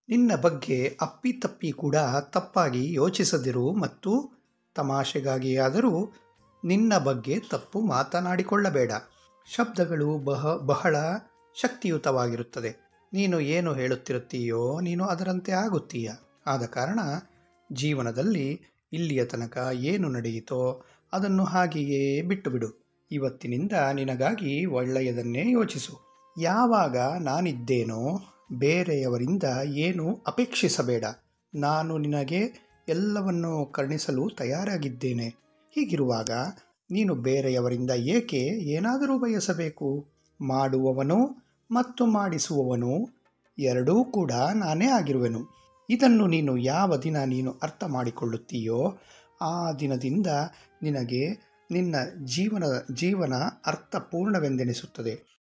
ನಿನ್ನ ಬಗ್ಗೆ ಅಪ್ಪಿತಪ್ಪಿ ಕೂಡ ತಪ್ಪಾಗಿ ಯೋಚಿಸದಿರು ಮತ್ತು ತಮಾಷೆಗಾಗಿಯಾದರೂ ನಿನ್ನ ಬಗ್ಗೆ ತಪ್ಪು ಮಾತನಾಡಿಕೊಳ್ಳಬೇಡ. ಶಬ್ದಗಳು ಬಹಳ ಶಕ್ತಿಯುತವಾಗಿರುತ್ತದೆ. ನೀನು ಏನು ಹೇಳುತ್ತಿರುತ್ತೀಯೋ ನೀನು ಅದರಂತೆ ಆಗುತ್ತೀಯ. ಆದ ಕಾರಣ ಜೀವನದಲ್ಲಿ ಇಲ್ಲಿಯ ತನಕ ಏನು ನಡೆಯಿತೋ ಅದನ್ನು ಹಾಗೆಯೇ ಬಿಟ್ಟುಬಿಡು. ಇವತ್ತಿನಿಂದ ನಿನಗಾಗಿ ಒಳ್ಳೆಯದನ್ನೇ ಯೋಚಿಸು. ಯಾವಾಗ ನಾನಿದ್ದೇನೋ ಬೇರೆಯವರಿಂದ ಏನೂ ಅಪೇಕ್ಷಿಸಬೇಡ. ನಾನು ನಿನಗೆ ಎಲ್ಲವನ್ನೂ ಕರುಣಿಸಲು ತಯಾರಾಗಿದ್ದೇನೆ. ಹೀಗಿರುವಾಗ ನೀನು ಬೇರೆಯವರಿಂದ ಏಕೆ ಏನಾದರೂ ಬಯಸಬೇಕು? ಮಾಡುವವನು ಮತ್ತು ಮಾಡಿಸುವವನು ಎರಡೂ ಕೂಡ ನಾನೇ ಆಗಿರುವೆನು. ಇದನ್ನು ನೀನು ಯಾವ ದಿನ ನೀನು ಅರ್ಥ ಮಾಡಿಕೊಳ್ಳುತ್ತೀಯೋ ಆ ದಿನದಿಂದ ನಿನಗೆ ನಿನ್ನ ಜೀವನ ಅರ್ಥಪೂರ್ಣವೆಂದೆನಿಸುತ್ತದೆ.